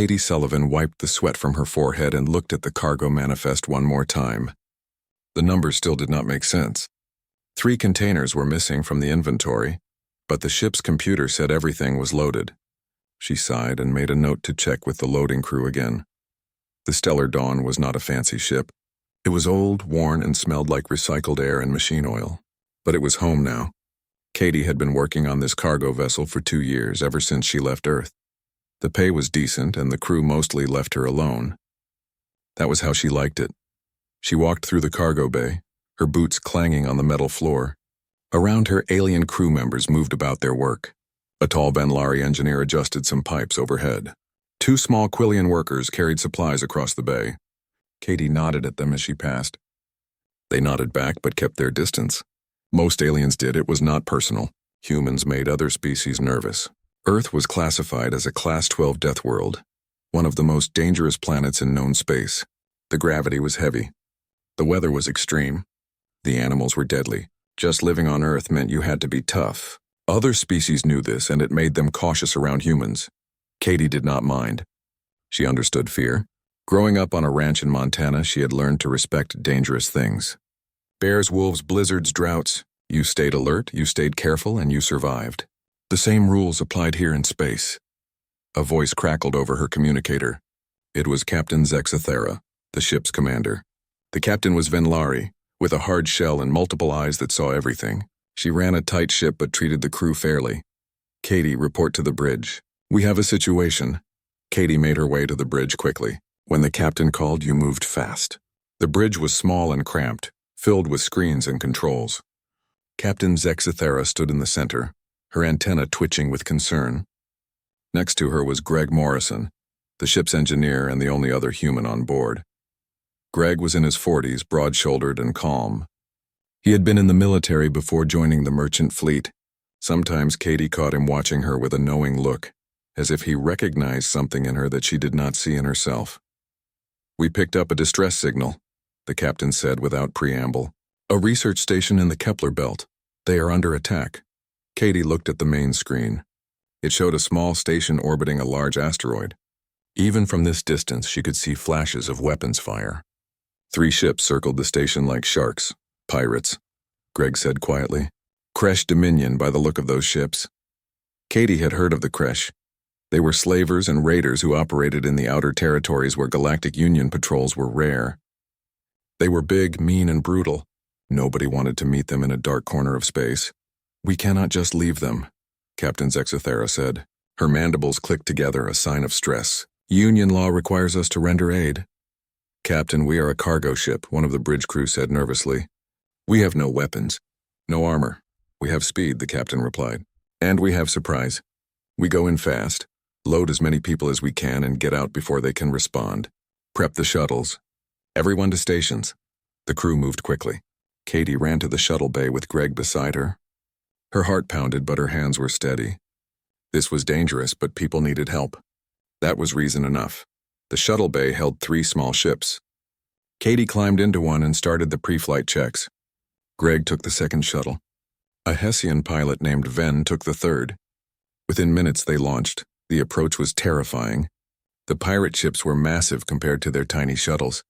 Katie Sullivan wiped the sweat from her forehead and looked at the cargo manifest one more time. The numbers still did not make sense. 3 containers were missing from the inventory, but the ship's computer said everything was loaded. She sighed and made a note to check with the loading crew again. The Stellar Dawn was not a fancy ship. It was old, worn, and smelled like recycled air and machine oil. But it was home now. Katie had been working on this cargo vessel for 2 years, ever since she left Earth. The pay was decent, and the crew mostly left her alone. That was how she liked it. She walked through the cargo bay, her boots clanging on the metal floor. Around her, alien crew members moved about their work. A tall Venlari engineer adjusted some pipes overhead. 2 small Quillian workers carried supplies across the bay. Katie nodded at them as she passed. They nodded back but kept their distance. Most aliens did. It was not personal. Humans made other species nervous. Earth was classified as a Class 12 Deathworld, one of the most dangerous planets in known space. The gravity was heavy. The weather was extreme. The animals were deadly. Just living on Earth meant you had to be tough. Other species knew this, and it made them cautious around humans. Katie did not mind. She understood fear. Growing up on a ranch in Montana, she had learned to respect dangerous things. Bears, wolves, blizzards, droughts. You stayed alert, you stayed careful, and you survived. The same rules applied here in space. A voice crackled over her communicator. It was Captain Zexathera, the ship's commander. The captain was Venlari, with a hard shell and multiple eyes that saw everything. She ran a tight ship but treated the crew fairly. Katie, report to the bridge. We have a situation. Katie made her way to the bridge quickly. When the captain called, you moved fast. The bridge was small and cramped, filled with screens and controls. Captain Zexathera stood in the center, her antenna twitching with concern. Next to her was Greg Morrison, the ship's engineer and the only other human on board. Greg was in his 40s, broad-shouldered and calm. He had been in the military before joining the merchant fleet. Sometimes Katie caught him watching her with a knowing look, as if he recognized something in her that she did not see in herself. We picked up a distress signal, the captain said without preamble. A research station in the Kepler belt. They are under attack. Katie looked at the main screen. It showed a small station orbiting a large asteroid. Even from this distance, she could see flashes of weapons fire. 3 ships circled the station like sharks. Pirates, Greg said quietly. Kresh Dominion by the look of those ships. Katie had heard of the Kresh. They were slavers and raiders who operated in the outer territories where Galactic Union patrols were rare. They were big, mean, and brutal. Nobody wanted to meet them in a dark corner of space. We cannot just leave them, Captain Zexathera said. Her mandibles clicked together, a sign of stress. Union law requires us to render aid. Captain, we are a cargo ship, one of the bridge crew said nervously. We have no weapons, no armor. We have speed, the captain replied. And we have surprise. We go in fast, load as many people as we can, and get out before they can respond. Prep the shuttles. Everyone to stations. The crew moved quickly. Katie ran to the shuttle bay with Greg beside her. Her heart pounded, but her hands were steady. This was dangerous, but people needed help. That was reason enough. The shuttle bay held 3 small ships. Katie climbed into one and started the pre-flight checks. Greg took the second shuttle. A Hessian pilot named Ven took the third. Within minutes they launched. The approach was terrifying. The pirate ships were massive compared to their tiny shuttles.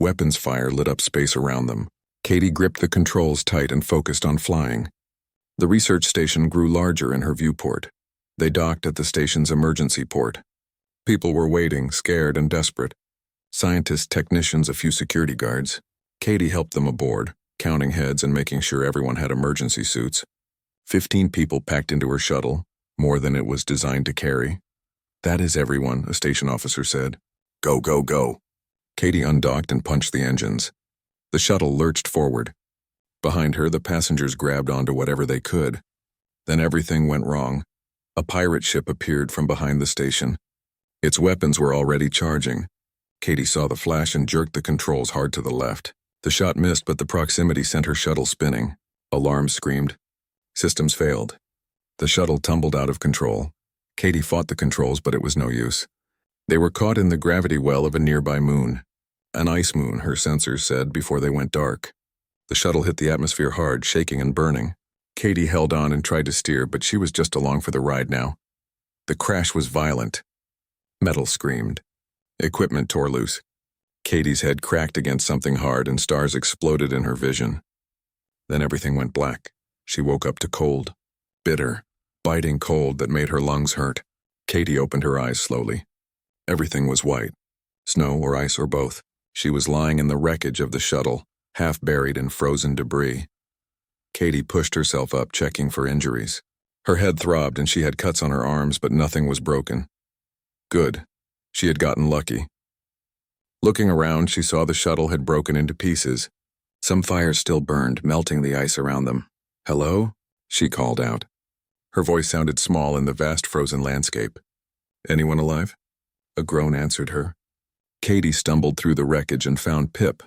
Weapons fire lit up space around them. Katie gripped the controls tight and focused on flying. The research station grew larger in her viewport. They docked at the station's emergency port. People were waiting, scared and desperate. Scientists, technicians, a few security guards. Katie helped them aboard, counting heads and making sure everyone had emergency suits. 15 people packed into her shuttle, more than it was designed to carry. That is everyone, a station officer said. Go, go, go. Katie undocked and punched the engines. The shuttle lurched forward. Behind her, the passengers grabbed onto whatever they could. Then everything went wrong. A pirate ship appeared from behind the station. Its weapons were already charging. Katie saw the flash and jerked the controls hard to the left. The shot missed, but the proximity sent her shuttle spinning. Alarms screamed. Systems failed. The shuttle tumbled out of control. Katie fought the controls, but it was no use. They were caught in the gravity well of a nearby moon. An ice moon, her sensors said before they went dark. The shuttle hit the atmosphere hard, shaking and burning. Katie held on and tried to steer, but she was just along for the ride now. The crash was violent. Metal screamed. Equipment tore loose. Katie's head cracked against something hard and stars exploded in her vision. Then everything went black. She woke up to cold. Bitter, biting cold that made her lungs hurt. Katie opened her eyes slowly. Everything was white. Snow or ice or both. She was lying in the wreckage of the shuttle, half buried in frozen debris. Katie pushed herself up, checking for injuries. Her head throbbed and she had cuts on her arms, but nothing was broken. Good. She had gotten lucky. Looking around, she saw the shuttle had broken into pieces. Some fires still burned, melting the ice around them. "Hello?" she called out. Her voice sounded small in the vast frozen landscape. "Anyone alive?" A groan answered her. Katie stumbled through the wreckage and found Pip,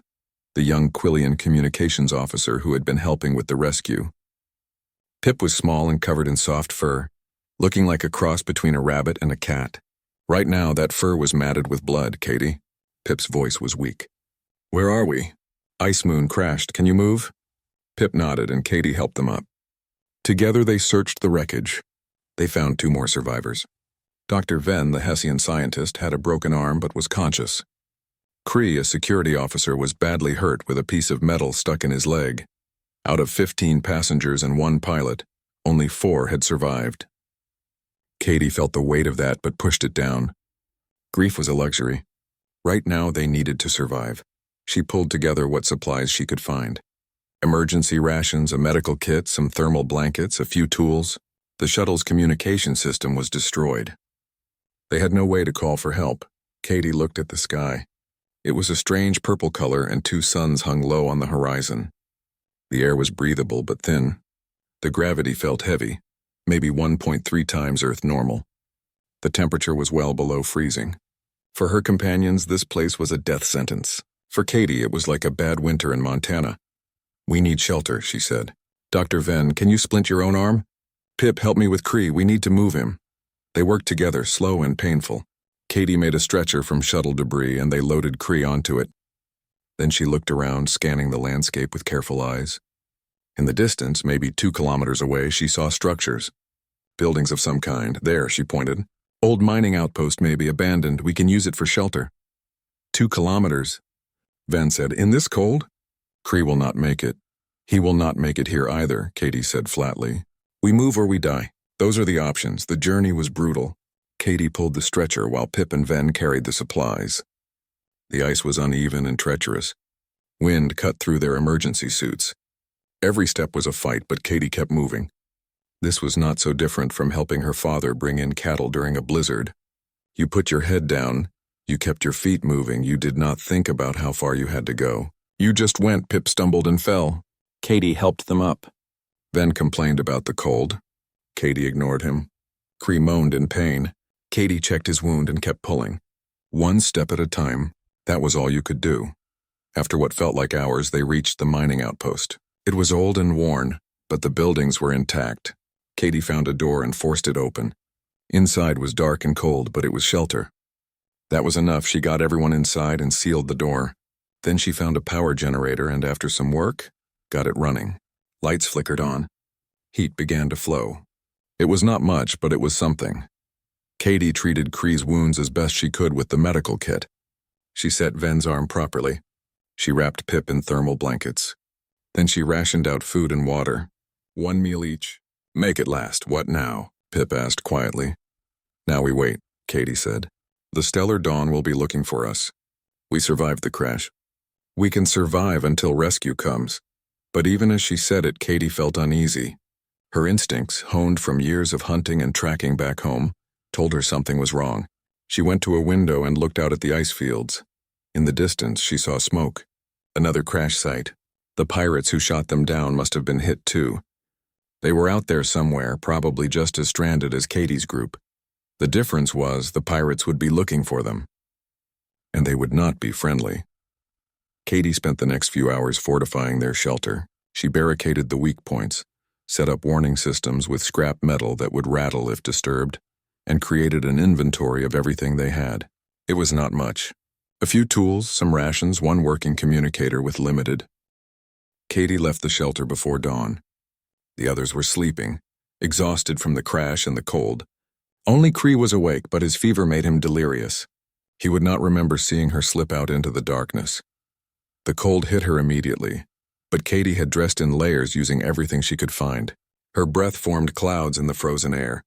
the young Quillian communications officer who had been helping with the rescue. Pip was small and covered in soft fur, looking like a cross between a rabbit and a cat. "Right now, that fur was matted with blood, Katie." Pip's voice was weak. "Where are we?" "Ice Moon crashed. Can you move?" Pip nodded and Katie helped them up. Together they searched the wreckage. They found 2 more survivors. Dr. Venn, the Hessian scientist, had a broken arm but was conscious. Cree, a security officer, was badly hurt with a piece of metal stuck in his leg. Out of 15 passengers and 1 pilot, only 4 had survived. Katie felt the weight of that but pushed it down. Grief was a luxury. Right now they needed to survive. She pulled together what supplies she could find. Emergency rations, a medical kit, some thermal blankets, a few tools. The shuttle's communication system was destroyed. They had no way to call for help. Katie looked at the sky. It was a strange purple color and 2 suns hung low on the horizon. The air was breathable but thin. The gravity felt heavy, maybe 1.3 times Earth normal. The temperature was well below freezing. For her companions, this place was a death sentence. For Katie, it was like a bad winter in Montana. "We need shelter," she said. "Dr. Venn, can you splint your own arm?" "Pip, help me with Cree. We need to move him." They worked together, slow and painful. Katie made a stretcher from shuttle debris and they loaded Cree onto it. Then she looked around, scanning the landscape with careful eyes. In the distance, maybe 2 kilometers away, she saw structures. Buildings of some kind. There, she pointed. "Old mining outpost maybe, abandoned. We can use it for shelter." 2 kilometers, Venn said. "In this cold?" "Cree will not make it." "He will not make it here either," Katie said flatly. "We move or we die. Those are the options." The journey was brutal. Katie pulled the stretcher while Pip and Venn carried the supplies. The ice was uneven and treacherous. Wind cut through their emergency suits. Every step was a fight, but Katie kept moving. This was not so different from helping her father bring in cattle during a blizzard. You put your head down, you kept your feet moving, you did not think about how far you had to go. You just went. Pip stumbled and fell. Katie helped them up. Venn complained about the cold. Katie ignored him. Cree moaned in pain. Katie checked his wound and kept pulling. 1 step at a time, that was all you could do. After what felt like hours, they reached the mining outpost. It was old and worn, but the buildings were intact. Katie found a door and forced it open. Inside was dark and cold, but it was shelter. That was enough. She got everyone inside and sealed the door. Then she found a power generator and after some work, got it running. Lights flickered on. Heat began to flow. It was not much, but it was something. Katie treated Cree's wounds as best she could with the medical kit. She set Venn's arm properly. She wrapped Pip in thermal blankets. Then she rationed out food and water. 1 meal each. "Make it last." "What now?" Pip asked quietly. "Now we wait," Katie said. "The Stellar Dawn will be looking for us. We survived the crash. We can survive until rescue comes." But even as she said it, Katie felt uneasy. Her instincts, honed from years of hunting and tracking back home, told her something was wrong. She went to a window and looked out at the ice fields. In the distance, she saw smoke. Another crash site. The pirates who shot them down must have been hit too. They were out there somewhere, probably just as stranded as Katie's group. The difference was the pirates would be looking for them. And they would not be friendly. Katie spent the next few hours fortifying their shelter. She barricaded the weak points, set up warning systems with scrap metal that would rattle if disturbed, and created an inventory of everything they had. It was not much. A few tools, some rations, 1 working communicator with limited. Katie left the shelter before dawn. The others were sleeping, exhausted from the crash and the cold. Only Cree was awake, but his fever made him delirious. He would not remember seeing her slip out into the darkness. The cold hit her immediately, but Katie had dressed in layers using everything she could find. Her breath formed clouds in the frozen air.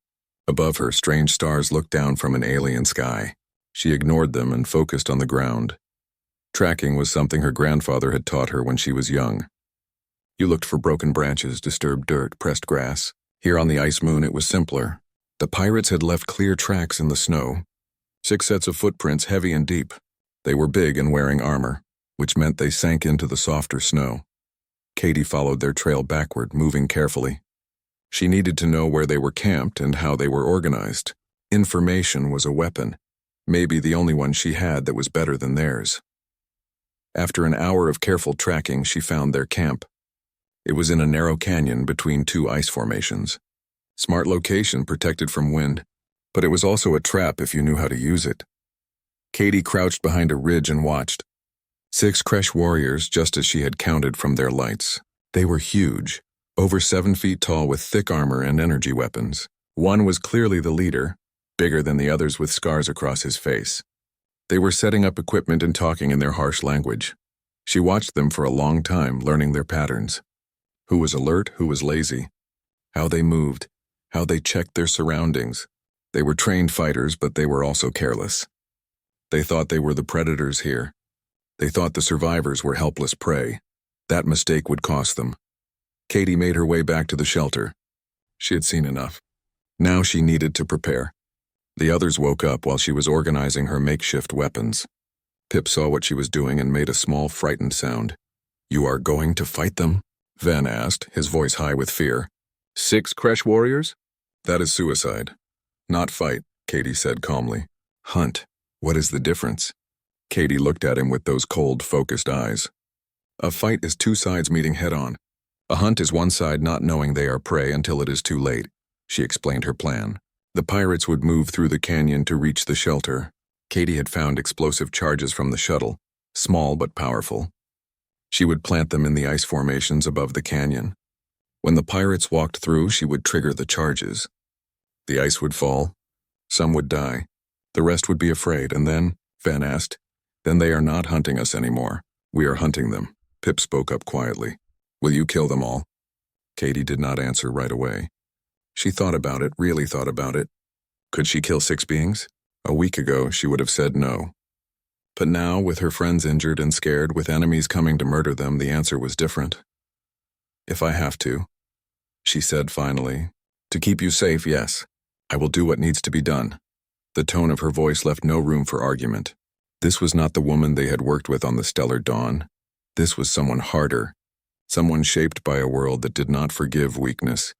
Above her, strange stars looked down from an alien sky. She ignored them and focused on the ground. Tracking was something her grandfather had taught her when she was young. You looked for broken branches, disturbed dirt, pressed grass. Here on the ice moon it was simpler. The pirates had left clear tracks in the snow. 6 sets of footprints, heavy and deep. They were big and wearing armor, which meant they sank into the softer snow. Katie followed their trail backward, moving carefully. She needed to know where they were camped and how they were organized. Information was a weapon, maybe the only one she had that was better than theirs. After an hour of careful tracking, she found their camp. It was in a narrow canyon between 2 ice formations. Smart location, protected from wind, but it was also a trap if you knew how to use it. Katie crouched behind a ridge and watched. 6 Kresh warriors, just as she had counted from their lights. They were huge, over 7 feet tall with thick armor and energy weapons. One was clearly the leader, bigger than the others with scars across his face. They were setting up equipment and talking in their harsh language. She watched them for a long time, learning their patterns. Who was alert, who was lazy. How they moved, how they checked their surroundings. They were trained fighters, but they were also careless. They thought they were the predators here. They thought the survivors were helpless prey. That mistake would cost them. Katie made her way back to the shelter. She had seen enough. Now she needed to prepare. The others woke up while she was organizing her makeshift weapons. Pip saw what she was doing and made a small, frightened sound. "You are going to fight them?" Van asked, his voice high with fear. 6 Kresh warriors? That is suicide. Not fight, Katie said calmly. Hunt. What is the difference? Katie looked at him with those cold, focused eyes. A fight is 2 sides meeting head-on. A hunt is one side not knowing they are prey until it is too late. She explained her plan. The pirates would move through the canyon to reach the shelter. Katie had found explosive charges from the shuttle, small but powerful. She would plant them in the ice formations above the canyon. When the pirates walked through, she would trigger the charges. The ice would fall. Some would die. The rest would be afraid, and then, Van asked, then they are not hunting us anymore. We are hunting them. Pip spoke up quietly. Will you kill them all? Katie did not answer right away. She thought about it, really thought about it. Could she kill 6 beings? A week ago, she would have said no. But now, with her friends injured and scared, with enemies coming to murder them, the answer was different. If I have to, she said finally. To keep you safe, yes. I will do what needs to be done. The tone of her voice left no room for argument. This was not the woman they had worked with on the Stellar Dawn. This was someone harder, someone shaped by a world that did not forgive weakness.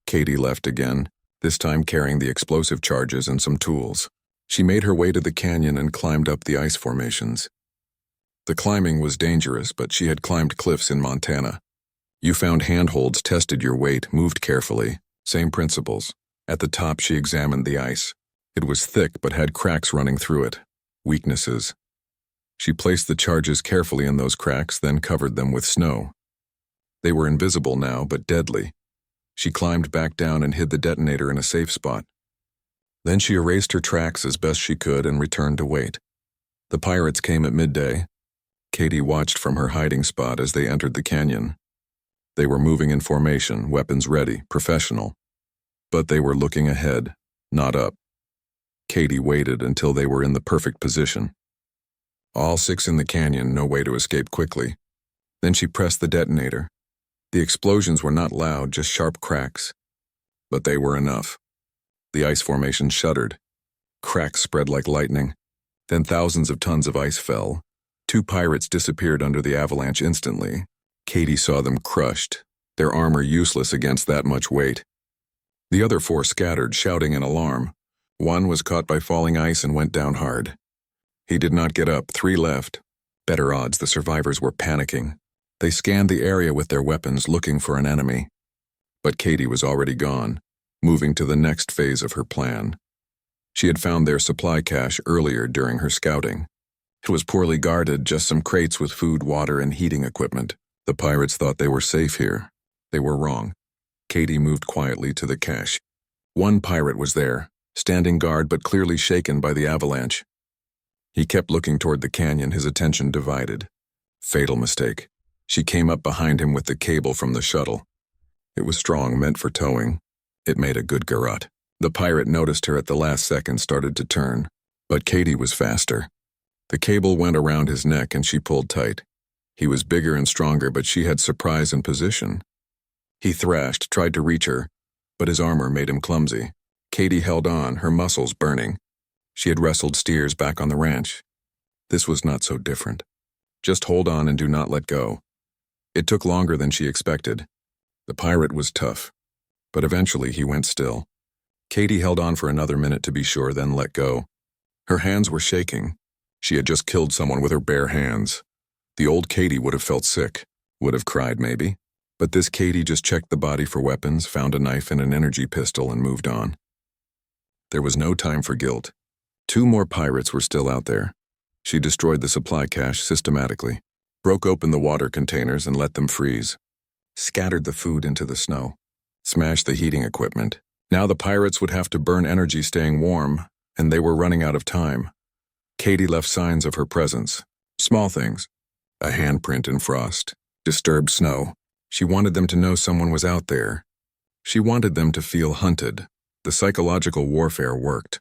Katie left again, this time carrying the explosive charges and some tools. She made her way to the canyon and climbed up the ice formations. The climbing was dangerous, but she had climbed cliffs in Montana. You found handholds, tested your weight, moved carefully. Same principles. At the top, she examined the ice. It was thick but had cracks running through it. Weaknesses. She placed the charges carefully in those cracks, then covered them with snow. They were invisible now, but deadly. She climbed back down and hid the detonator in a safe spot. Then she erased her tracks as best she could and returned to wait. The pirates came at midday. Katie watched from her hiding spot as they entered the canyon. They were moving in formation, weapons ready, professional. But they were looking ahead, not up. Katie waited until they were in the perfect position. All 6 in the canyon, no way to escape quickly. Then she pressed the detonator. The explosions were not loud, just sharp cracks. But they were enough. The ice formation shuddered. Cracks spread like lightning. Then thousands of tons of ice fell. 2 pirates disappeared under the avalanche instantly. Katie saw them crushed, their armor useless against that much weight. The other 4 scattered, shouting in alarm. One was caught by falling ice and went down hard. He did not get up. 3 left. Better odds the survivors were panicking. They scanned the area with their weapons, looking for an enemy. But Katie was already gone, moving to the next phase of her plan. She had found their supply cache earlier during her scouting. It was poorly guarded, just some crates with food, water, and heating equipment. The pirates thought they were safe here. They were wrong. Katie moved quietly to the cache. 1 pirate was there, standing guard but clearly shaken by the avalanche. He kept looking toward the canyon, his attention divided. Fatal mistake. She came up behind him with the cable from the shuttle. It was strong, meant for towing. It made a good garrote. The pirate noticed her at the last second, started to turn. But Katie was faster. The cable went around his neck and she pulled tight. He was bigger and stronger, but she had surprise and position. He thrashed, tried to reach her, but his armor made him clumsy. Katie held on, her muscles burning. She had wrestled steers back on the ranch. This was not so different. Just hold on and do not let go. It took longer than she expected. The pirate was tough, but eventually he went still. Katie held on for another minute to be sure, then let go. Her hands were shaking. She had just killed someone with her bare hands. The old Katie would have felt sick, would have cried maybe. But this Katie just checked the body for weapons, found a knife and an energy pistol, and moved on. There was no time for guilt. 2 more pirates were still out there. She destroyed the supply cache systematically, broke open the water containers and let them freeze, scattered the food into the snow, smashed the heating equipment. Now the pirates would have to burn energy staying warm, and they were running out of time. Katie left signs of her presence. Small things. A handprint in frost. Disturbed snow. She wanted them to know someone was out there. She wanted them to feel hunted. The psychological warfare worked.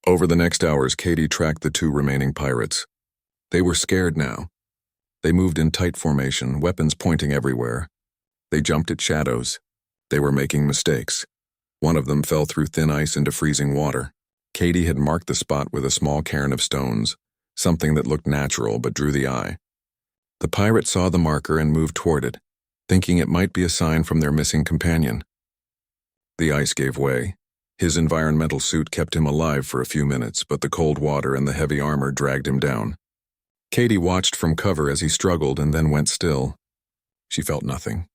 Over the next hours, Katie tracked the 2 remaining pirates. They were scared now. They moved in tight formation, weapons pointing everywhere. They jumped at shadows. They were making mistakes. One of them fell through thin ice into freezing water. Katie had marked the spot with a small cairn of stones, something that looked natural but drew the eye. The pirate saw the marker and moved toward it, thinking it might be a sign from their missing companion. The ice gave way. His environmental suit kept him alive for a few minutes, but the cold water and the heavy armor dragged him down. Katie watched from cover as he struggled and then went still. She felt nothing,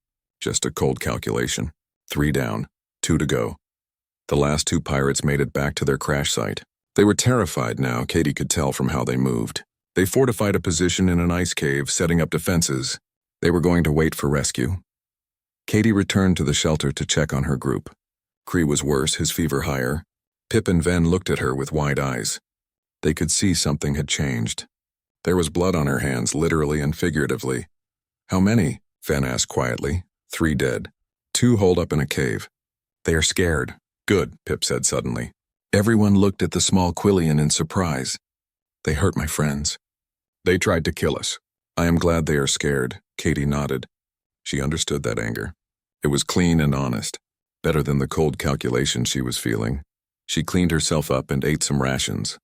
just a cold calculation. 3 down, 2 to go. The last 2 pirates made it back to their crash site. They were terrified now, Katie could tell from how they moved. They fortified a position in an ice cave, setting up defenses. They were going to wait for rescue. Katie returned to the shelter to check on her group. Cree was worse, his fever higher. Pip and Ven looked at her with wide eyes. They could see something had changed. There was blood on her hands, literally and figuratively. How many? Ven asked quietly. 3 dead. 2 holed up in a cave. They are scared. Good, Pip said suddenly. Everyone looked at the small Quillian in surprise. They hurt my friends. They tried to kill us. I am glad they are scared, Katie nodded. She understood that anger. It was clean and honest. Better than the cold calculation she was feeling. She cleaned herself up and ate some rations.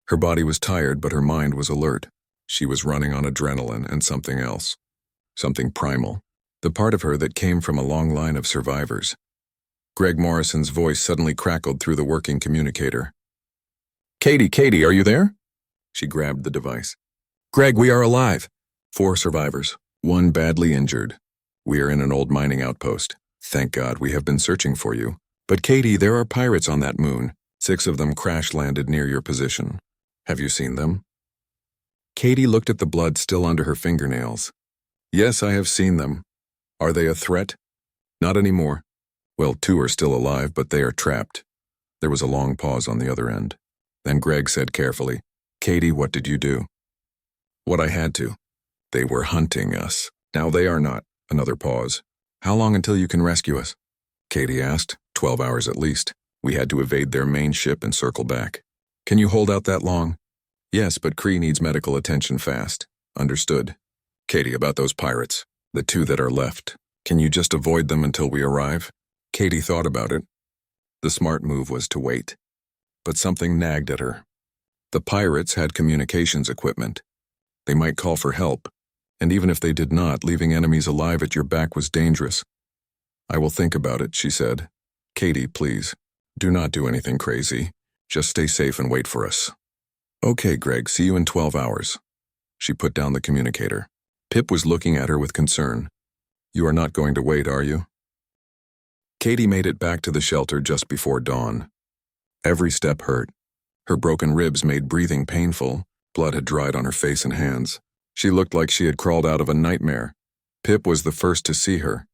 Her body was tired, but her mind was alert. She was running on adrenaline and something else. Something primal. The part of her that came from a long line of survivors. Greg Morrison's voice suddenly crackled through the working communicator. Katie, are you there? She grabbed the device. Greg, we are alive. 4 survivors. 1 badly injured. We are in an old mining outpost. Thank God, we have been searching for you. But Katie, there are pirates on that moon. 6 of them crash-landed near your position. Have you seen them? Katie looked at the blood still under her fingernails. Yes, I have seen them. Are they a threat? Not anymore. Well, 2 are still alive, but they are trapped. There was a long pause on the other end. Then Greg said carefully, Katie, what did you do? What I had to. They were hunting us. Now they are not. Another pause. How long until you can rescue us? Katie asked. 12 hours at least. We had to evade their main ship and circle back. Can you hold out that long? Yes, but Cree needs medical attention fast. Understood. Katie, about those pirates. The 2 that are left. Can you just avoid them until we arrive? Katie thought about it. The smart move was to wait. But something nagged at her. The pirates had communications equipment. They might call for help. And even if they did not, leaving enemies alive at your back was dangerous. I will think about it, she said. Katie, please. Do not do anything crazy. Just stay safe and wait for us. Okay, Greg, see you in 12 hours. She put down the communicator. Pip was looking at her with concern. You are not going to wait, are you? Katie made it back to the shelter just before dawn. Every step hurt. Her broken ribs made breathing painful. Blood had dried on her face and hands. She looked like she had crawled out of a nightmare. Pip was the first to see her.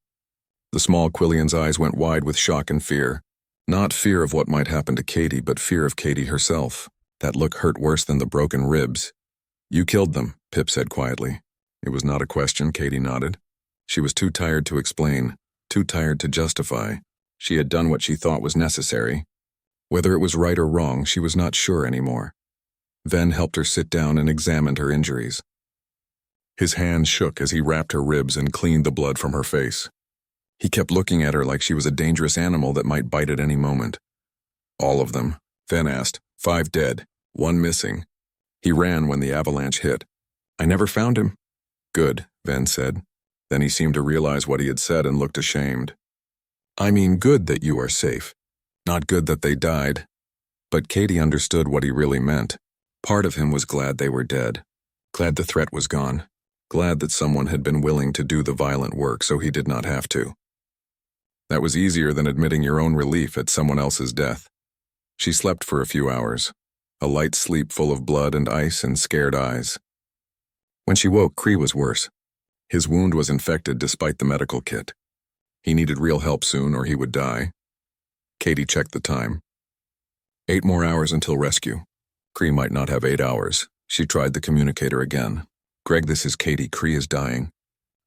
The small Quillian's eyes went wide with shock and fear. Not fear of what might happen to Katie, but fear of Katie herself. That look hurt worse than the broken ribs. You killed them, Pip said quietly. It was not a question, Katie nodded. She was too tired to explain, too tired to justify. She had done what she thought was necessary. Whether it was right or wrong, she was not sure anymore. Ven helped her sit down and examined her injuries. His hands shook as he wrapped her ribs and cleaned the blood from her face. He kept looking at her like she was a dangerous animal that might bite at any moment. All of them, Ven asked. 5 dead, 1 missing. He ran when the avalanche hit. I never found him. Good, Ven said. Then he seemed to realize what he had said and looked ashamed. I mean good that you are safe. Not good that they died. But Katie understood what he really meant. Part of him was glad they were dead. Glad the threat was gone. Glad that someone had been willing to do the violent work so he did not have to. That was easier than admitting your own relief at someone else's death. She slept for a few hours, a light sleep full of blood and ice and scared eyes. When she woke, Cree was worse. His wound was infected despite the medical kit. He needed real help soon or he would die. Katie checked the time. 8 more hours until rescue. Cree might not have 8 hours. She tried the communicator again. Greg, this is Katie. Cree is dying.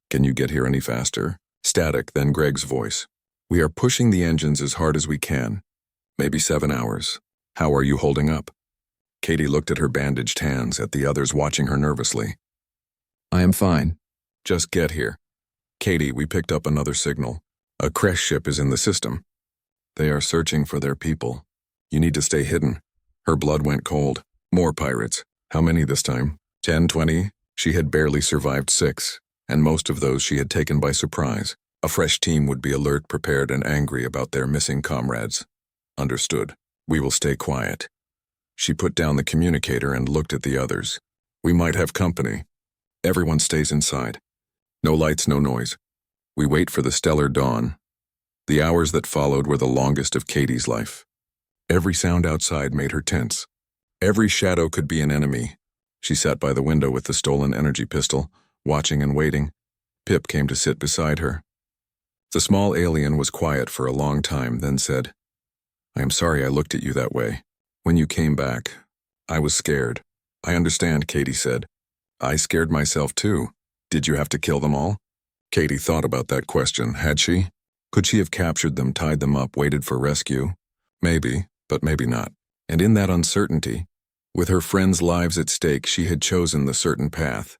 Can you get here any faster? Static, then Greg's voice. We are pushing the engines as hard as we can. Maybe 7 hours. How are you holding up? Katie looked at her bandaged hands, at the others watching her nervously. I am fine. Just get here. Katie, we picked up another signal. A crash ship is in the system. They are searching for their people. You need to stay hidden. Her blood went cold. More pirates. How many this time? 10, 20? She had barely survived 6, and most of those she had taken by surprise. A fresh team would be alert, prepared, and angry about their missing comrades. Understood. We will stay quiet. She put down the communicator and looked at the others. We might have company. Everyone stays inside. No lights, no noise. We wait for the stellar dawn. The hours that followed were the longest of Katie's life. Every sound outside made her tense. Every shadow could be an enemy. She sat by the window with the stolen energy pistol, watching and waiting. Pip came to sit beside her. The small alien was quiet for a long time, then said, I am sorry I looked at you that way. When you came back, I was scared. I understand, Katie said. I scared myself too. Did you have to kill them all? Katie thought about that question, had she? Could she have captured them, tied them up, waited for rescue? Maybe, but maybe not. And in that uncertainty, with her friends' lives at stake, she had chosen the certain path.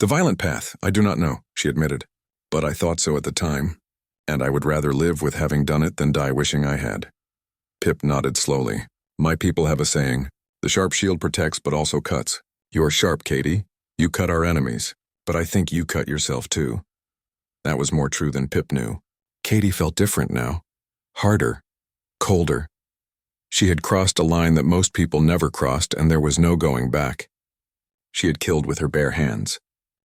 The violent path, I do not know, she admitted. But I thought so at the time, and I would rather live with having done it than die wishing I had. Pip nodded slowly. My people have a saying, the sharp shield protects but also cuts. You're sharp, Katie. You cut our enemies, but I think you cut yourself too. That was more true than Pip knew. Katie felt different now. Harder. Colder. She had crossed a line that most people never crossed, and there was no going back. She had killed with her bare hands.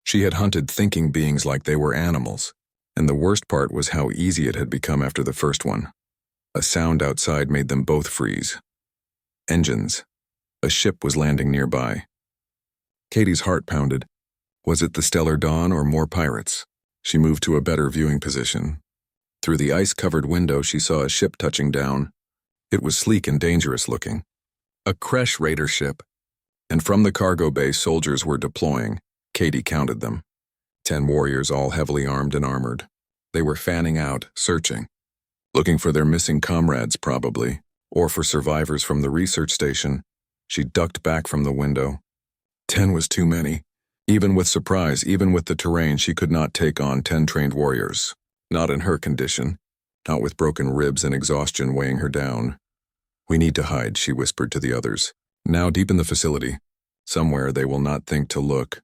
She had hunted thinking beings like they were animals, and the worst part was how easy it had become after the first one. A sound outside made them both freeze. Engines. A ship was landing nearby. Katie's heart pounded. Was it the stellar dawn or more pirates? She moved to a better viewing position. Through the ice-covered window, she saw a ship touching down. It was sleek and dangerous looking. A Kresh raider ship. And from the cargo bay, soldiers were deploying. Katie counted them. 10 warriors, all heavily armed and armored. They were fanning out, searching. Looking for their missing comrades, probably, or for survivors from the research station. She ducked back from the window. 10 was too many. Even with surprise, even with the terrain, she could not take on 10 trained warriors. Not in her condition. Not with broken ribs and exhaustion weighing her down. We need to hide, she whispered to the others. Now deep in the facility. Somewhere they will not think to look.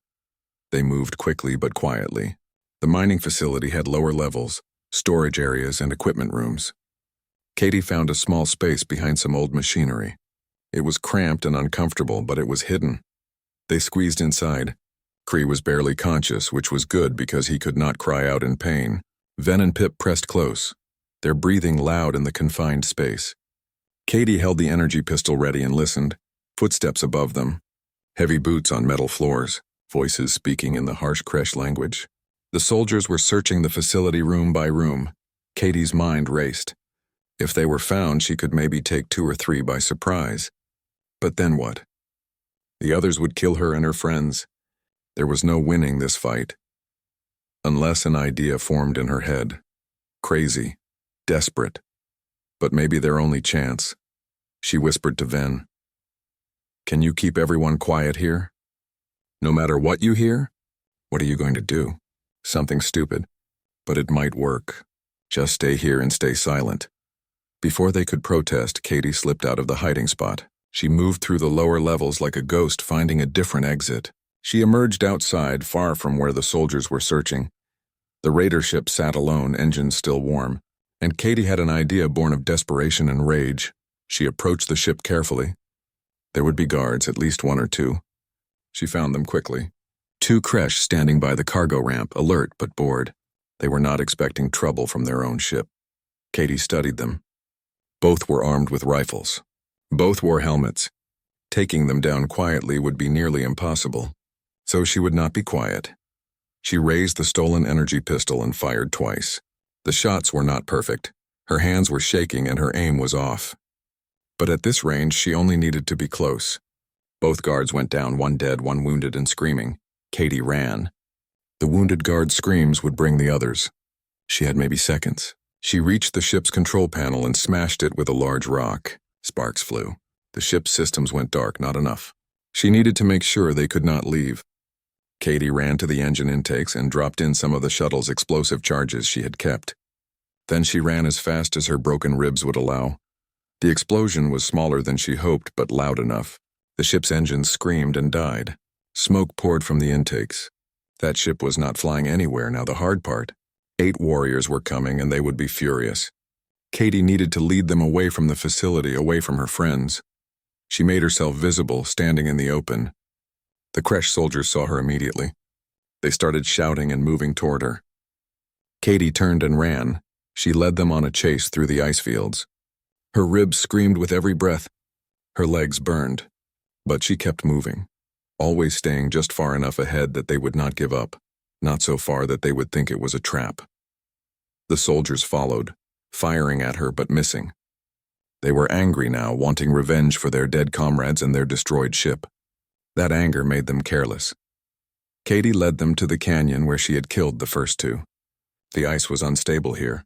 They moved quickly but quietly. The mining facility had lower levels, storage areas, and equipment rooms. Katie found a small space behind some old machinery. It was cramped and uncomfortable, but it was hidden. They squeezed inside. Cree was barely conscious, which was good because he could not cry out in pain. Ven and Pip pressed close, their breathing loud in the confined space. Katie held the energy pistol ready and listened. Footsteps above them. Heavy boots on metal floors. Voices speaking in the harsh Kresh language. The soldiers were searching the facility room by room. Katie's mind raced. If they were found, she could maybe take 2 or 3 by surprise. But then what? The others would kill her and her friends. There was no winning this fight. Unless an idea formed in her head. Crazy. Desperate. But maybe their only chance. She whispered to Ven. "Can you keep everyone quiet here? No matter what you hear? What are you going to do? Something stupid. But it might work. Just stay here and stay silent." Before they could protest, Katie slipped out of the hiding spot. She moved through the lower levels like a ghost, finding a different exit. She emerged outside, far from where the soldiers were searching. The raider ship sat alone, engines still warm, and Katie had an idea born of desperation and rage. She approached the ship carefully. There would be guards, at least 1 or 2. She found them quickly. 2 Kresh standing by the cargo ramp, alert but bored. They were not expecting trouble from their own ship. Katie studied them. Both were armed with rifles. Both wore helmets. Taking them down quietly would be nearly impossible. So she would not be quiet. She raised the stolen energy pistol and fired twice. The shots were not perfect. Her hands were shaking and her aim was off. But at this range, she only needed to be close. Both guards went down, 1 dead, 1 wounded and screaming. Katie ran. The wounded guard's screams would bring the others. She had maybe seconds. She reached the ship's control panel and smashed it with a large rock. Sparks flew. The ship's systems went dark, not enough. She needed to make sure they could not leave. Katie ran to the engine intakes and dropped in some of the shuttle's explosive charges she had kept. Then she ran as fast as her broken ribs would allow. The explosion was smaller than she hoped, but loud enough. The ship's engines screamed and died. Smoke poured from the intakes. That ship was not flying anywhere now. The hard part. 8 warriors were coming and they would be furious. Katie needed to lead them away from the facility, away from her friends. She made herself visible, standing in the open. The Kresh soldiers saw her immediately. They started shouting and moving toward her. Katie turned and ran. She led them on a chase through the ice fields. Her ribs screamed with every breath. Her legs burned. But she kept moving, always staying just far enough ahead that they would not give up, not so far that they would think it was a trap. The soldiers followed, firing at her but missing. They were angry now, wanting revenge for their dead comrades and their destroyed ship. That anger made them careless. Katie led them to the canyon where she had killed the first 2. The ice was unstable here,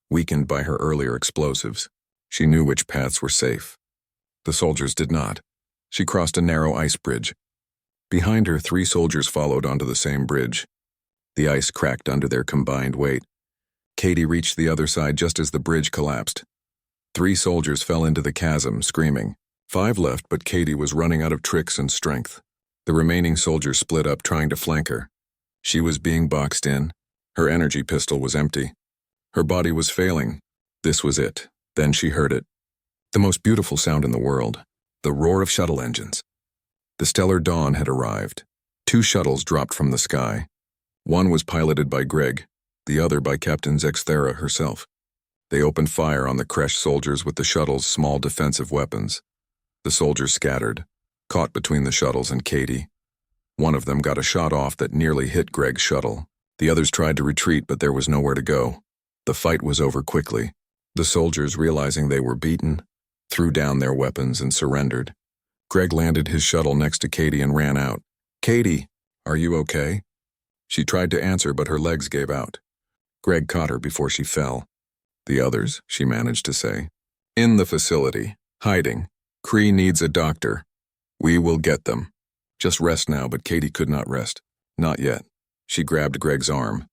weakened by her earlier explosives. She knew which paths were safe. The soldiers did not. She crossed a narrow ice bridge. Behind her, 3 soldiers followed onto the same bridge. The ice cracked under their combined weight. Katie reached the other side just as the bridge collapsed. 3 soldiers fell into the chasm, screaming. 5 left, but Katie was running out of tricks and strength. The remaining soldiers split up, trying to flank her. She was being boxed in. Her energy pistol was empty. Her body was failing. This was it. Then she heard it. The most beautiful sound in the world. The roar of shuttle engines. The stellar dawn had arrived. 2 shuttles dropped from the sky. One was piloted by Greg, the other by Captain Zexthera herself. They opened fire on the Kresh soldiers with the shuttle's small defensive weapons. The soldiers scattered, caught between the shuttles and Katie. One of them got a shot off that nearly hit Greg's shuttle. The others tried to retreat, but there was nowhere to go. The fight was over quickly. The soldiers, realizing they were beaten, threw down their weapons and surrendered. Greg landed his shuttle next to Katie and ran out. "Katie, are you okay?" She tried to answer, but her legs gave out. Greg caught her before she fell. "The others," she managed to say. "In the facility, hiding. Kree needs a doctor. We will get them. Just rest now," but Katie could not rest. Not yet. She grabbed Greg's arm.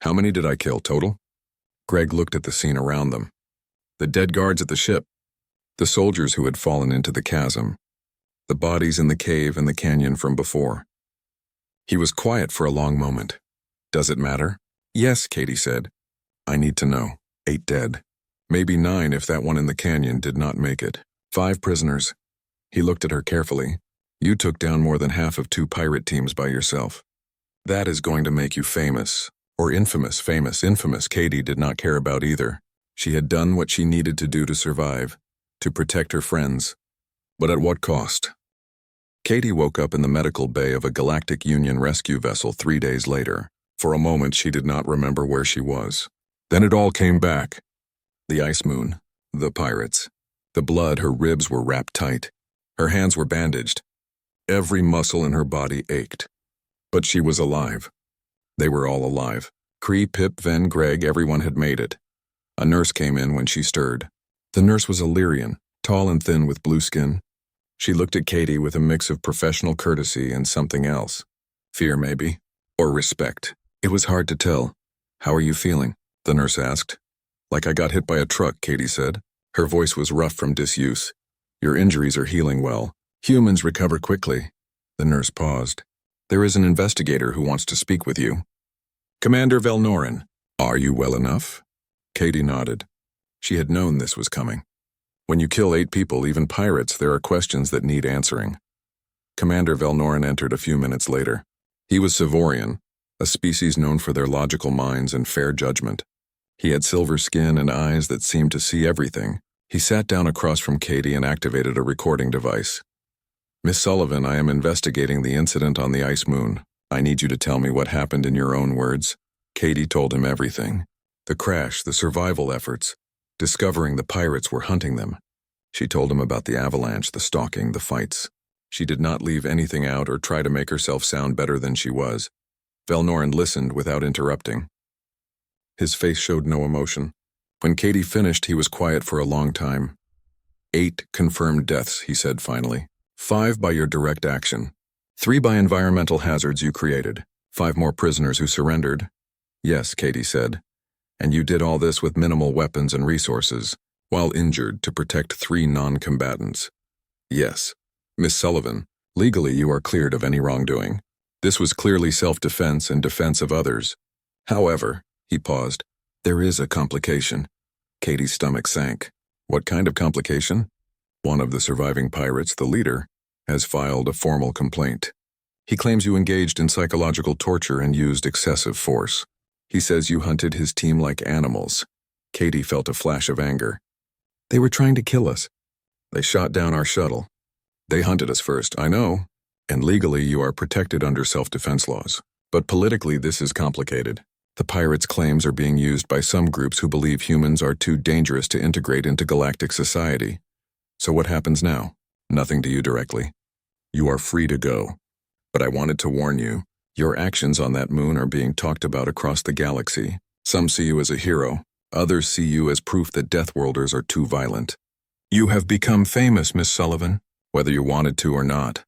"How many did I kill total?" Greg looked at the scene around them. The dead guards at the ship. The soldiers who had fallen into the chasm. The bodies in the cave and the canyon from before. He was quiet for a long moment. "Does it matter?" "Yes," Katie said. "I need to know. 8 dead. Maybe 9 if that one in the canyon did not make it. 5 prisoners." He looked at her carefully. "You took down more than half of 2 pirate teams by yourself. That is going to make you famous. Or infamous. Famous, infamous, Katie did not care about either. She had done what she needed to do to survive, to protect her friends. But at what cost? Katie woke up in the medical bay of a Galactic Union rescue vessel 3 days later. For a moment, she did not remember where she was. Then it all came back. The ice moon, The pirates. The blood, her ribs were wrapped tight. Her hands were bandaged. Every muscle in her body ached. But she was alive. They were all alive. Cree, Pip, Ven, Greg, everyone had made it. A nurse came in when she stirred. The nurse was Illyrian, tall and thin with blue skin. She looked at Katie with a mix of professional courtesy and something else. Fear, maybe, or respect. It was hard to tell. "How are you feeling?" the nurse asked. "Like I got hit by a truck," Katie said. Her voice was rough from disuse. "Your injuries are healing well. Humans recover quickly." The nurse paused. "There is an investigator who wants to speak with you." "Commander Velnorin, are you well enough?" Katie nodded. She had known this was coming. When you kill 8 people, even pirates, there are questions that need answering. Commander Velnorin entered a few minutes later. He was Savorian, a species known for their logical minds and fair judgment. He had silver skin and eyes that seemed to see everything. He sat down across from Katie and activated a recording device. "Miss Sullivan, I am investigating the incident on the ice moon. I need you to tell me what happened in your own words." Katie told him everything. The crash, the survival efforts, discovering the pirates were hunting them. She told him about the avalanche, the stalking, the fights. She did not leave anything out or try to make herself sound better than she was. Velnorin listened without interrupting. His face showed no emotion. When Katie finished, he was quiet for a long time. 8 confirmed deaths, he said finally. 5 by your direct action. 3 by environmental hazards you created. 5 more prisoners who surrendered. Yes, Katie said. And you did all this with minimal weapons and resources, while injured to protect 3 non-combatants. Yes. Miss Sullivan, legally you are cleared of any wrongdoing. This was clearly self-defense and defense of others. However, he paused, there is a complication. Katie's stomach sank. What kind of complication? One of the surviving pirates, the leader, has filed a formal complaint. He claims you engaged in psychological torture and used excessive force. He says you hunted his team like animals. Katie felt a flash of anger. They were trying to kill us. They shot down our shuttle. They hunted us first, I know. And legally you are protected under self-defense laws. But politically this is complicated. The pirates' claims are being used by some groups who believe humans are too dangerous to integrate into galactic society. So what happens now? Nothing to you directly. You are free to go. But I wanted to warn you, your actions on that moon are being talked about across the galaxy. Some see you as a hero. Others see you as proof that Deathworlders are too violent. You have become famous, Miss Sullivan, whether you wanted to or not.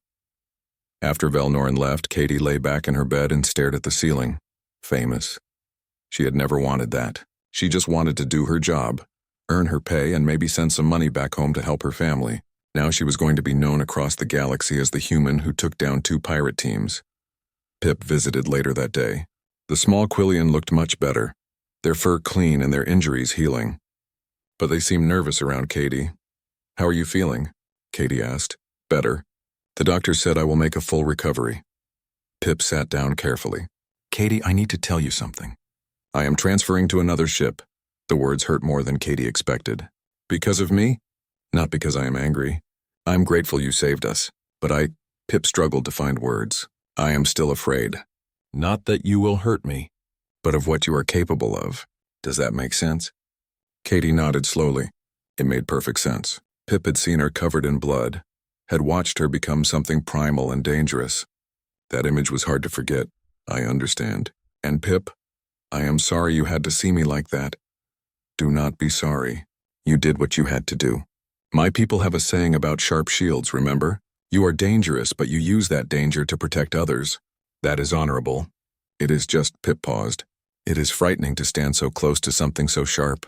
After Velnorin left, Katie lay back in her bed and stared at the ceiling. Famous. She had never wanted that. She just wanted to do her job, earn her pay, and maybe send some money back home to help her family. Now she was going to be known across the galaxy as the human who took down 2 pirate teams. Pip visited later that day. The small Quillian looked much better, their fur clean and their injuries healing. But they seemed nervous around Katie. How are you feeling? Katie asked. Better. The doctor said I will make a full recovery. Pip sat down carefully. Katie, I need to tell you something. I am transferring to another ship. The words hurt more than Katie expected. Because of me? Not because I am angry. I'm grateful you saved us. But Pip struggled to find words. I am still afraid. Not that you will hurt me, but of what you are capable of. Does that make sense? Katie nodded slowly. It made perfect sense. Pip had seen her covered in blood, had watched her become something primal and dangerous. That image was hard to forget. I understand. And Pip, I am sorry you had to see me like that. Do not be sorry. You did what you had to do. My people have a saying about sharp shields, remember? You are dangerous, but you use that danger to protect others. That is honorable. It is just, Pip paused. It is frightening to stand so close to something so sharp.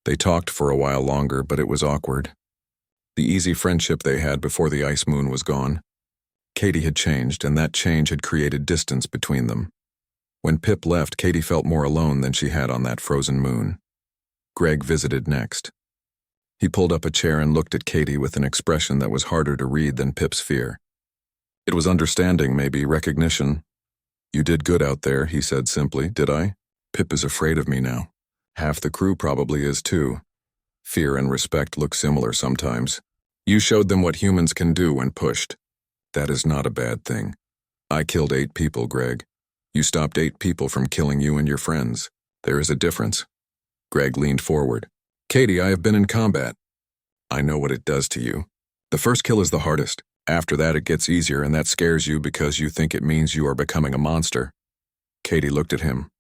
They talked for a while longer, but it was awkward. The easy friendship they had before the ice moon was gone. Katie had changed, and that change had created distance between them. When Pip left, Katie felt more alone than she had on that frozen moon. Greg visited next. He pulled up a chair and looked at Katie with an expression that was harder to read than Pip's fear. It was understanding, maybe, recognition. You did good out there, he said simply, did I? Pip is afraid of me now. Half the crew probably is too. Fear and respect look similar sometimes. You showed them what humans can do when pushed. That is not a bad thing. I killed 8 people, Greg. You stopped 8 people from killing you and your friends. There is a difference. Greg leaned forward. Katie, I have been in combat. I know what it does to you. The first kill is the hardest. After that, it gets easier, and that scares you because you think it means you are becoming a monster. Katie looked at him.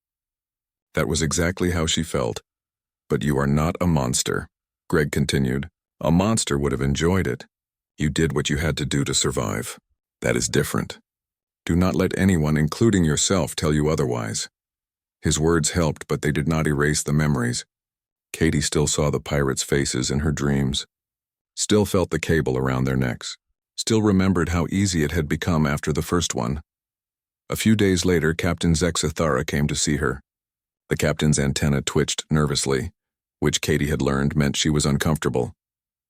That was exactly how she felt. But you are not a monster, Greg continued. A monster would have enjoyed it. You did what you had to do to survive. That is different. Do not let anyone, including yourself, tell you otherwise. His words helped, but they did not erase the memories. Katie still saw the pirates' faces in her dreams, still felt the cable around their necks, still remembered how easy it had become after the first one. A few days later, Captain Zexathara came to see her. The captain's antenna twitched nervously, which Katie had learned meant she was uncomfortable.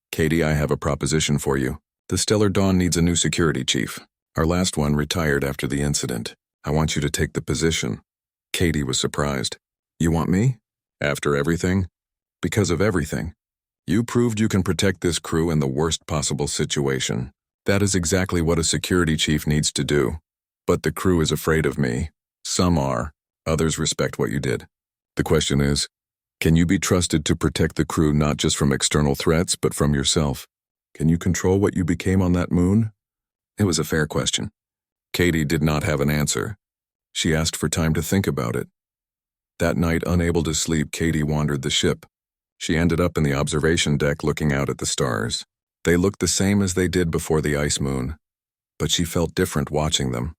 Katie, I have a proposition for you. The Stellar Dawn needs a new security chief. Our last one retired after the incident. I want you to take the position. Katie was surprised. You want me? After everything? Because of everything. You proved you can protect this crew in the worst possible situation. That is exactly what a security chief needs to do. But the crew is afraid of me. Some are. Others respect what you did. The question is, can you be trusted to protect the crew not just from external threats, but from yourself? Can you control what you became on that moon? It was a fair question. Katie did not have an answer. She asked for time to think about it. That night, unable to sleep, Katie wandered the ship. She ended up in the observation deck looking out at the stars. They looked the same as they did before the ice moon, but she felt different watching them.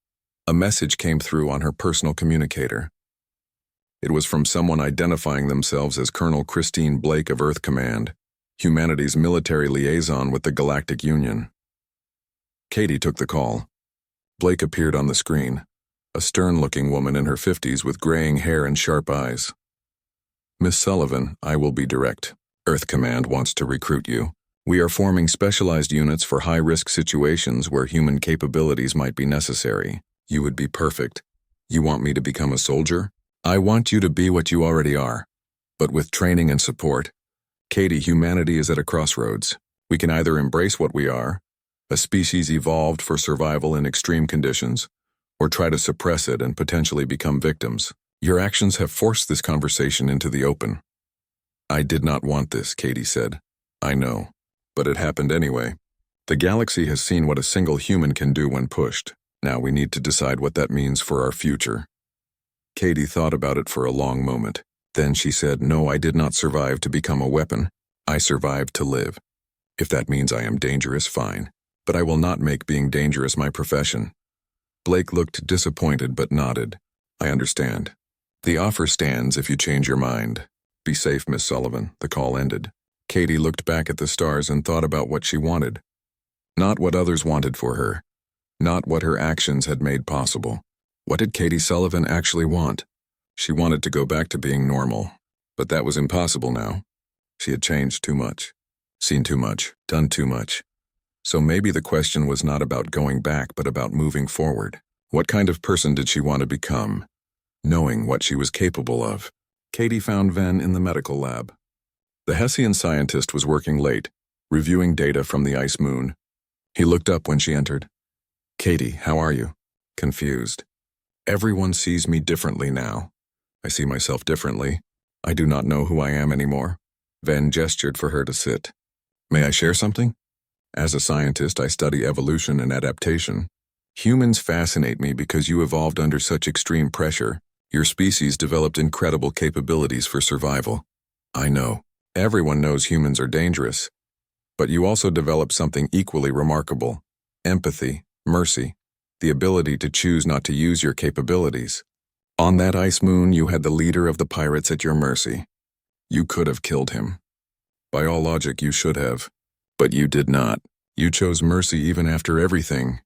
A message came through on her personal communicator. It was from someone identifying themselves as Colonel Christine Blake of Earth Command, humanity's military liaison with the Galactic Union. Katie took the call. Blake appeared on the screen, a stern-looking woman in her 50s with graying hair and sharp eyes. Miss Sullivan, I will be direct. Earth Command wants to recruit you. We are forming specialized units for high-risk situations where human capabilities might be necessary. You would be perfect. You want me to become a soldier? I want you to be what you already are. But with training and support, Katie, humanity is at a crossroads. We can either embrace what we are, a species evolved for survival in extreme conditions, or try to suppress it and potentially become victims. Your actions have forced this conversation into the open. I did not want this, Katie said. I know, but it happened anyway. The galaxy has seen what a single human can do when pushed. Now we need to decide what that means for our future. Katie thought about it for a long moment. Then she said, no, I did not survive to become a weapon. I survived to live. If that means I am dangerous, fine. But I will not make being dangerous my profession. Blake looked disappointed but nodded. I understand. The offer stands if you change your mind. Be safe, Miss Sullivan. The call ended. Katie looked back at the stars and thought about what she wanted. Not what others wanted for her. Not what her actions had made possible. What did Katie Sullivan actually want? She wanted to go back to being normal. But that was impossible now. She had changed too much. Seen too much. Done too much. So maybe the question was not about going back, but about moving forward. What kind of person did she want to become? Knowing what she was capable of. Katie found Ven in the medical lab. The Hessian scientist was working late, reviewing data from the ice moon. He looked up when she entered. Katie, how are you? Confused. Everyone sees me differently now. I see myself differently. I do not know who I am anymore. Ven gestured for her to sit. May I share something? As a scientist, I study evolution and adaptation. Humans fascinate me because you evolved under such extreme pressure. Your species developed incredible capabilities for survival. I know. Everyone knows humans are dangerous. But you also developed something equally remarkable. Empathy, mercy, the ability to choose not to use your capabilities. On that ice moon, you had the leader of the pirates at your mercy. You could have killed him. By all logic, you should have. But you did not. You chose mercy even after everything.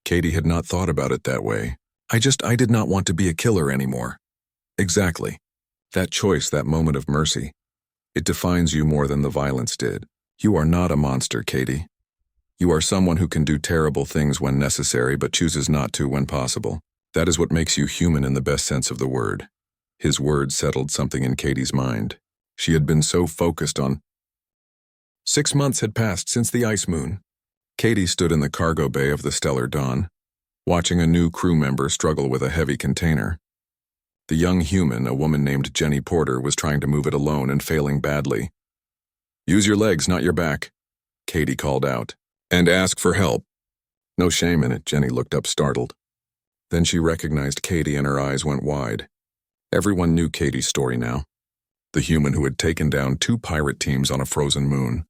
Katie had not thought about it that way. I did not want to be a killer anymore. Exactly. That choice, that moment of mercy. It defines you more than the violence did. You are not a monster, Katie. You are someone who can do terrible things when necessary but chooses not to when possible. That is what makes you human in the best sense of the word. His words settled something in Katie's mind. She had been so focused on... 6 months had passed since the ice moon. Katie stood in the cargo bay of the Stellar Dawn, watching a new crew member struggle with a heavy container. The young human, a woman named Jenny Porter, was trying to move it alone and failing badly. Use your legs, not your back, Katie called out. And ask for help. No shame in it, Jenny looked up startled. Then she recognized Katie and her eyes went wide. Everyone knew Katie's story now. The human who had taken down 2 pirate teams on a frozen moon.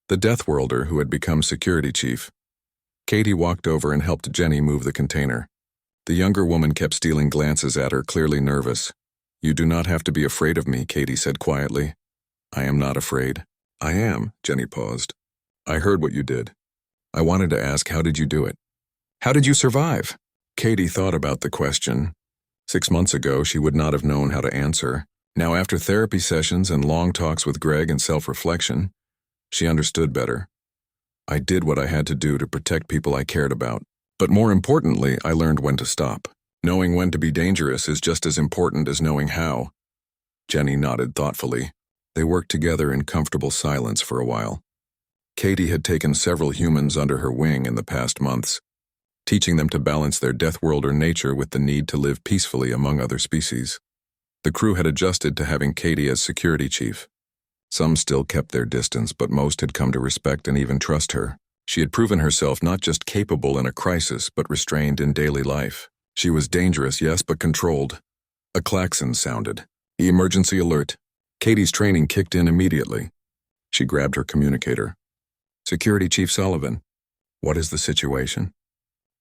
The Deathworlder who had become security chief. Katie walked over and helped Jenny move the container. The younger woman kept stealing glances at her, clearly nervous. You do not have to be afraid of me, Katie said quietly. I am not afraid. I am, Jenny paused. I heard what you did. I wanted to ask, how did you do it? How did you survive? Katie thought about the question. 6 months ago, she would not have known how to answer. Now, after therapy sessions and long talks with Greg and self-reflection, she understood better. I did what I had to do to protect people I cared about. But more importantly, I learned when to stop. Knowing when to be dangerous is just as important as knowing how. Jenny nodded thoughtfully. They worked together in comfortable silence for a while. Katie had taken several humans under her wing in the past months, teaching them to balance their Deathworlder nature with the need to live peacefully among other species. The crew had adjusted to having Katie as security chief. Some still kept their distance, but most had come to respect and even trust her. She had proven herself not just capable in a crisis, but restrained in daily life. She was dangerous, yes, but controlled. A klaxon sounded. Emergency alert. Katie's training kicked in immediately. She grabbed her communicator. Security Chief Sullivan. What is the situation?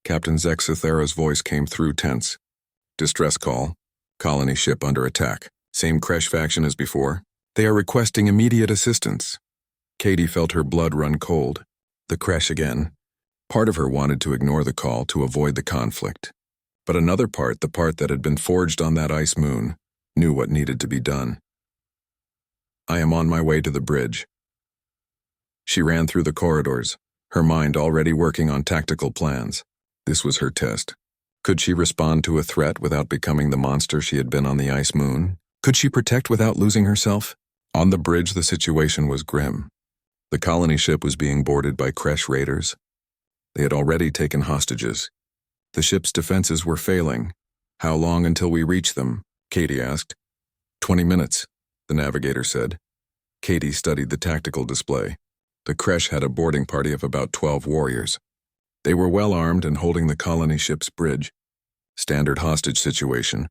Captain Zexithera's voice came through tense. Distress call. Colony ship under attack. Same Kresh faction as before. They are requesting immediate assistance. Katie felt her blood run cold. The Kresh again. Part of her wanted to ignore the call to avoid the conflict. But another part, the part that had been forged on that ice moon, knew what needed to be done. I am on my way to the bridge. She ran through the corridors, her mind already working on tactical plans. This was her test. Could she respond to a threat without becoming the monster she had been on the ice moon? Could she protect without losing herself? On the bridge, the situation was grim. The colony ship was being boarded by Kresh raiders. They had already taken hostages. The ship's defenses were failing. How long until we reach them? Katie asked. 20 minutes, the navigator said. Katie studied the tactical display. The Kresh had a boarding party of about 12 warriors. They were well armed and holding the colony ship's bridge. Standard hostage situation,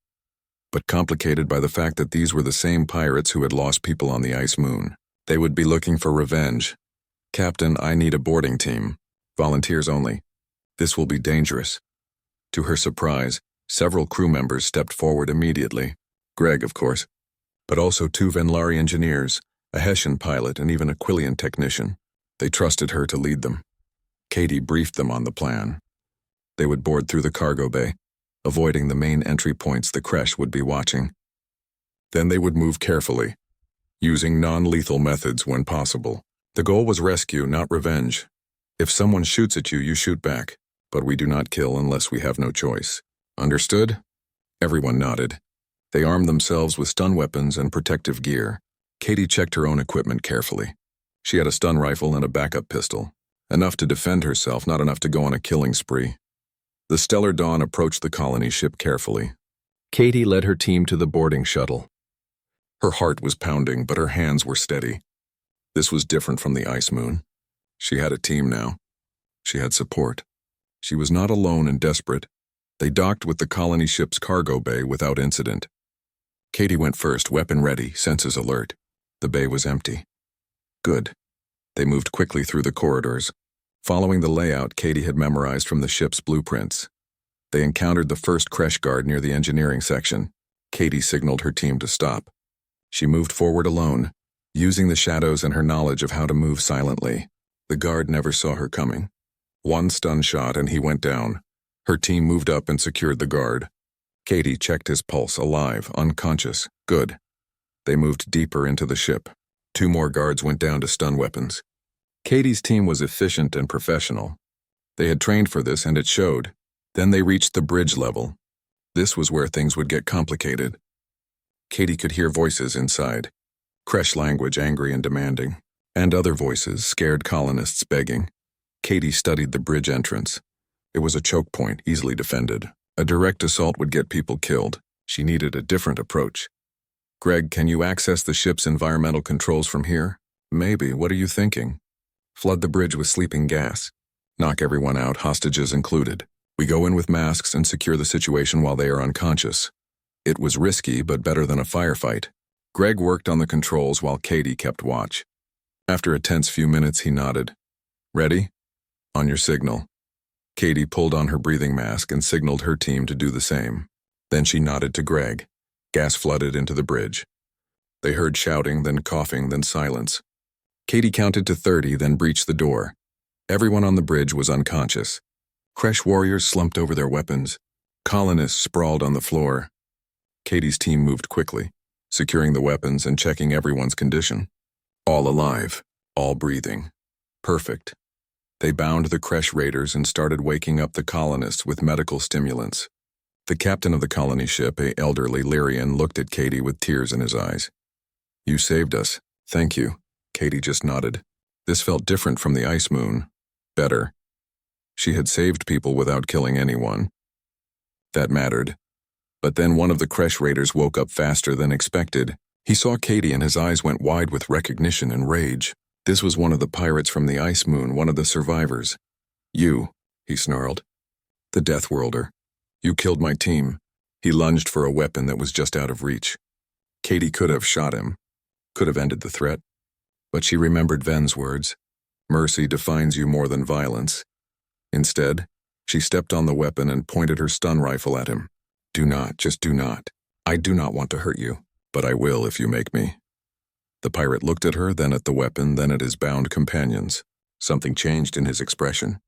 but complicated by the fact that these were the same pirates who had lost people on the ice moon. They would be looking for revenge. Captain, I need a boarding team. Volunteers only. This will be dangerous. To her surprise, several crew members stepped forward immediately. Greg, of course, but also 2 Venlari engineers, a Hessian pilot, and even a Quillian technician. They trusted her to lead them. Katie briefed them on the plan. They would board through the cargo bay, avoiding the main entry points the Kresh would be watching. Then they would move carefully, using non-lethal methods when possible. The goal was rescue, not revenge. If someone shoots at you, you shoot back, but we do not kill unless we have no choice. Understood? Everyone nodded. They armed themselves with stun weapons and protective gear. Katie checked her own equipment carefully. She had a stun rifle and a backup pistol. Enough to defend herself, not enough to go on a killing spree. The Stellar Dawn approached the colony ship carefully. Katie led her team to the boarding shuttle. Her heart was pounding, but her hands were steady. This was different from the ice moon. She had a team now. She had support. She was not alone and desperate. They docked with the colony ship's cargo bay without incident. Katie went first, weapon ready, senses alert. The bay was empty. Good. They moved quickly through the corridors. Following the layout Katie had memorized from the ship's blueprints. They encountered the first Kresh guard near the engineering section. Katie signaled her team to stop. She moved forward alone, using the shadows and her knowledge of how to move silently. The guard never saw her coming. One stun shot and he went down. Her team moved up and secured the guard. Katie checked his pulse, alive, unconscious. Good. They moved deeper into the ship. 2 more guards went down to stun weapons. Katie's team was efficient and professional. They had trained for this and it showed. Then they reached the bridge level. This was where things would get complicated. Katie could hear voices inside. Kresh language, angry and demanding. And other voices, scared colonists begging. Katie studied the bridge entrance. It was a choke point, easily defended. A direct assault would get people killed. She needed a different approach. Greg, can you access the ship's environmental controls from here? Maybe. What are you thinking? Flood the bridge with sleeping gas. Knock everyone out, hostages included. We go in with masks and secure the situation while they are unconscious. It was risky, but better than a firefight. Greg worked on the controls while Katie kept watch. After a tense few minutes, he nodded. Ready? On your signal. Katie pulled on her breathing mask and signaled her team to do the same. Then she nodded to Greg. Gas flooded into the bridge. They heard shouting, then coughing, then silence. Katie counted to 30, then breached the door. Everyone on the bridge was unconscious. Kresh warriors slumped over their weapons. Colonists sprawled on the floor. Katie's team moved quickly, securing the weapons and checking everyone's condition. All alive, all breathing. Perfect. They bound the Kresh raiders and started waking up the colonists with medical stimulants. The captain of the colony ship, an elderly Lyrian, looked at Katie with tears in his eyes. You saved us. Thank you. Katie just nodded. This felt different from the ice moon. Better. She had saved people without killing anyone. That mattered. But then one of the Kresh raiders woke up faster than expected. He saw Katie and his eyes went wide with recognition and rage. This was one of the pirates from the ice moon, one of the survivors. You, he snarled. The Deathworlder. You killed my team. He lunged for a weapon that was just out of reach. Katie could have shot him, could have ended the threat. But she remembered Ven's words. Mercy defines you more than violence. Instead, she stepped on the weapon and pointed her stun rifle at him. Do not, just do not. I do not want to hurt you, but I will if you make me. The pirate looked at her, then at the weapon, then at his bound companions. Something changed in his expression.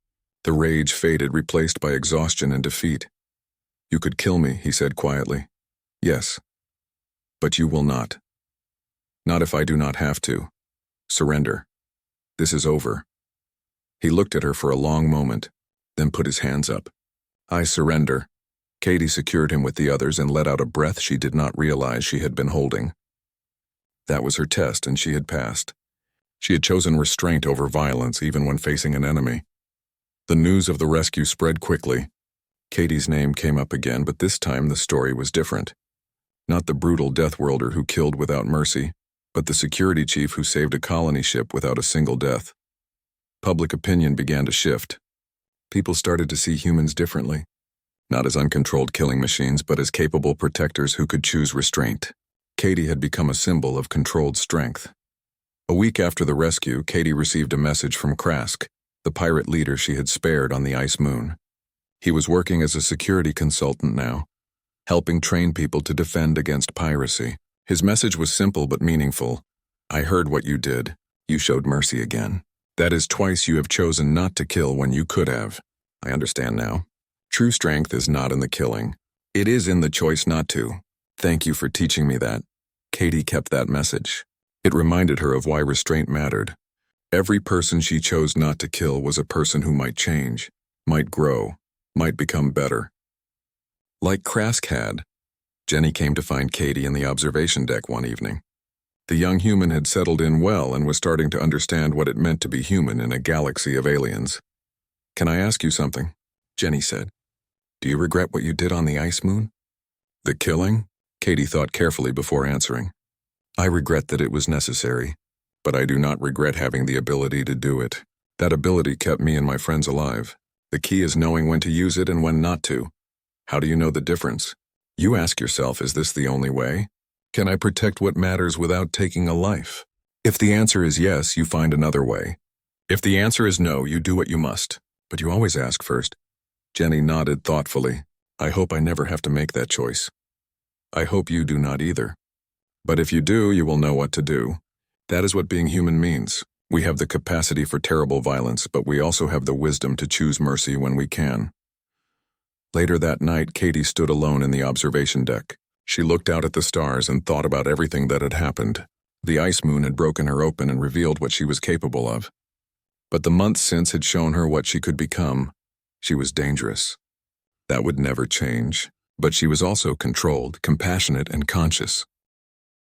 The rage faded, replaced by exhaustion and defeat. You could kill me, he said quietly. Yes. But you will not. Not if I do not have to. Surrender. This is over. He looked at her for a long moment, then put his hands up. I surrender. Katie secured him with the others and let out a breath she did not realize she had been holding. That was her test, and she had passed. She had chosen restraint over violence, even when facing an enemy. The news of the rescue spread quickly. Katie's name came up again, but this time the story was different. Not the brutal Deathworlder who killed without mercy, but the security chief who saved a colony ship without a single death. Public opinion began to shift. People started to see humans differently. Not as uncontrolled killing machines, but as capable protectors who could choose restraint. Katie had become a symbol of controlled strength. A week after the rescue, Katie received a message from Krask, the pirate leader she had spared on the ice moon. He was working as a security consultant now, helping train people to defend against piracy. His message was simple but meaningful. I heard what you did. You showed mercy again. That is twice you have chosen not to kill when you could have. I understand now. True strength is not in the killing. It is in the choice not to. Thank you for teaching me that. Katie kept that message. It reminded her of why restraint mattered. Every person she chose not to kill was a person who might change, might grow, might become better. Like Krask had, Jenny came to find Katie in the observation deck one evening. The young human had settled in well and was starting to understand what it meant to be human in a galaxy of aliens. Can I ask you something? Jenny said. Do you regret what you did on the ice moon? The killing? Katie thought carefully before answering. I regret that it was necessary, but I do not regret having the ability to do it. That ability kept me and my friends alive. The key is knowing when to use it and when not to. How do you know the difference? You ask yourself, is this the only way? Can I protect what matters without taking a life? If the answer is yes, you find another way. If the answer is no, you do what you must. But you always ask first. Jenny nodded thoughtfully. I hope I never have to make that choice. I hope you do not either. But if you do, you will know what to do. That is what being human means. We have the capacity for terrible violence, but we also have the wisdom to choose mercy when we can. Later that night, Katie stood alone in the observation deck. She looked out at the stars and thought about everything that had happened. The ice moon had broken her open and revealed what she was capable of. But the months since had shown her what she could become. She was dangerous. That would never change. But she was also controlled, compassionate, and conscious.